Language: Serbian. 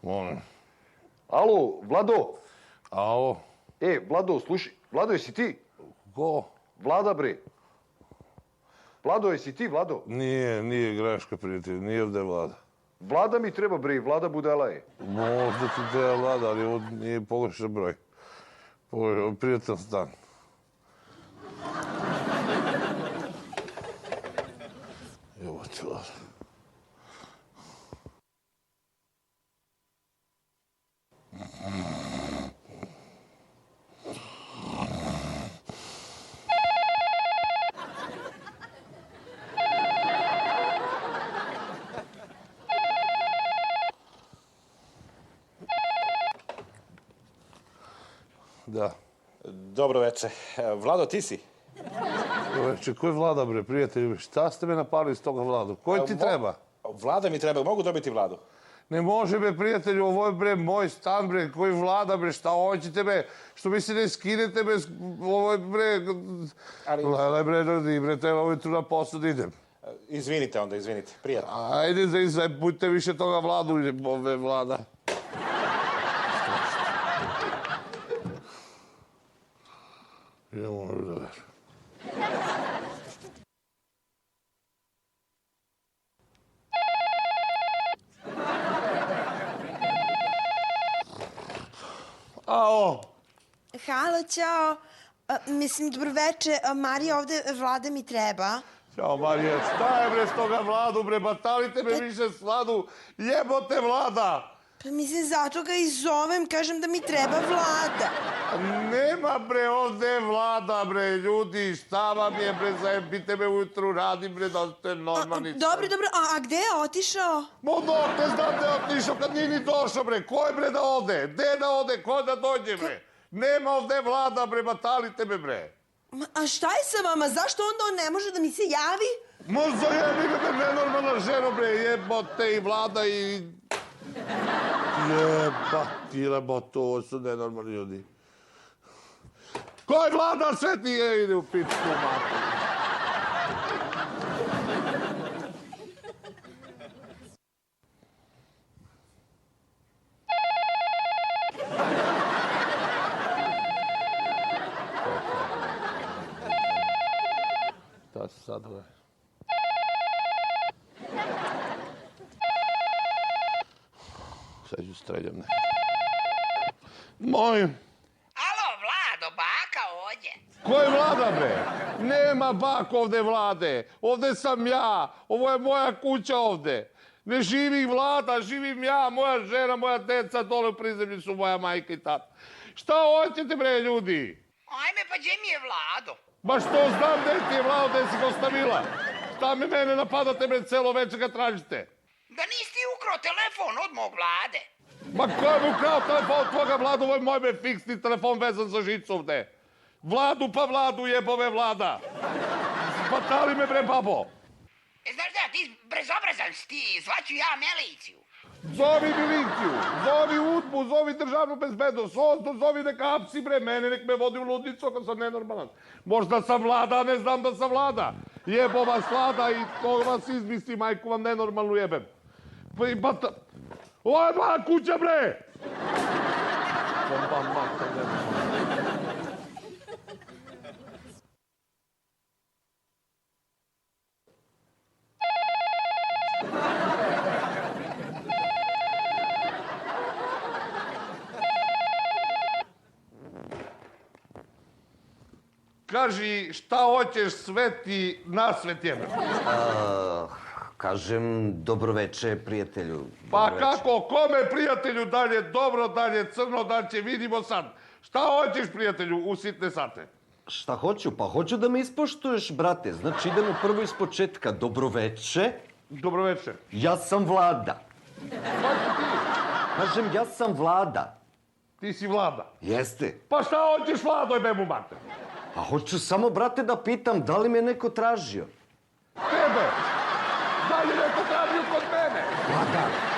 Molim. Alo, Vlado. Alo. Vlado, slušaj. Vlado, jesi ti? Ko? Vlada, bre. Vlado, jesi ti, Vlado? Nije greška, prijatelj. Nije ovde Vlada. Vlada mi treba, bre. Vlada budala je. Možda ti treba Vlada, ali ovo nije pogrešan broj. Prijatan stan. Evo ti Vlada. Da. Dobro veče. Vlado, ti si? Dobro veče. Ko je Vlada, bre, prijatelju? Šta ste me napali iz toga, Vlado? Koji ti treba? Vlada mi treba. Mogu dobiti Vladu? Ne može, bre, prijatelju. Ovo je, bre, moj stan, bre. Koji Vlada, bre? Šta hoćete, bre? Što mi se ne skinete, bre? Ovo je, bre... Lele, bre, bre, treba ujutru na posao da idem. Izvinite onda, izvinite. Prijatno. Ajde, budite više toga Vladu, ove Vlada. Idemo da ver. Ao! Halo, ćao. Mislim, dobroveče. Marija, ovde Vlada mi treba. Ćao, Marija. Šta je, bre, s toga Vladu, bre? Batalite me više s Vladu. Jebote, Vlada! Pa mislim, zato ga i zovem, kažem da mi treba Vlada. Nema, bre, ovde je Vlada, bre, ljudi. Šta vam je, bre, zajebite me ujutru, radim, bre, da ste normalni. Dobro, a gde je otišao? Ne znam da je otišao kad nije ni došao, bre. Ko je, bre, da ode? Gde da ode? Ko da dođe, bre? Nema ovde Vlada, bre, batalite me, bre. A šta je sa vama? Zašto onda on ne može da mi se javi? Možda jebi ga, bre, nenormalna ženo, bre, jebote i Vlada i... Jebate, ovo su nenormalni ljudi. Ko je Vlada? Sve ti je, ide u pičku matu. Šta se sad ove? Sad ću streljam, ne. Moj. Alo, Vlado, baka ovdje. Ko je Vlada, bre? Nema bak ovde Vlade. Ovde sam ja. Ovo je moja kuća ovde. Ne živi Vlada, živim ja, moja žena, moja deca, dole u prizemlji su moja majka i tata. Šta hoćete, bre, ljudi? Ajme, pa gdje mi je Vlado? Ma što znam gde ti je Vlado, gde si ga ostavila? Šta me mene napadate, bre, celo večer ga tražite? Da nisi ti ukrao telefon od mog Vlade? Ma ko je mu ukrao telefon od tvoga, Vlado? Ovo je moj, bre, fiksni telefon vezan za žicu ovde. Vladu pa Vladu, jebove Vlada. Batali me, bre, babo. Znaš da, ti brezobrazan si ti, zvaću ja miliciju. Zovi miliciju, zovi udbu, zovi državnu bezbednost, zovi neka apsi, bre, mene nek me vodi u ludnicu ako sam nenormalan. Možda sam Vlada, a ne znam da sam Vlada. Jebo vas Vlada i to vas izmisli, majku vam nenormalnu jebem. Ovo je moja kuća, bre! Kaži, šta hoćeš, sveti nasvet jebe? Kažem, dobroveče, prijatelju. Pa kako, kome prijatelju dalje dobro, dalje crno, dalje vidimo sad. Šta hoćeš, prijatelju, u sitne sate? Šta hoću? Pa hoću da me ispoštuješ, brate. Znači, idemo prvo iz početka. Dobroveče. Dobroveče. Ja sam Vlada. Ko si ti? Kažem, ja sam Vlada. Ti si Vlada. Jeste. Pa šta hoćeš, Vlado, jebemu mater? A hoću samo, brate, da pitam da li me neko tražio. Tebe! Da li neko tražio kod mene? Vlada.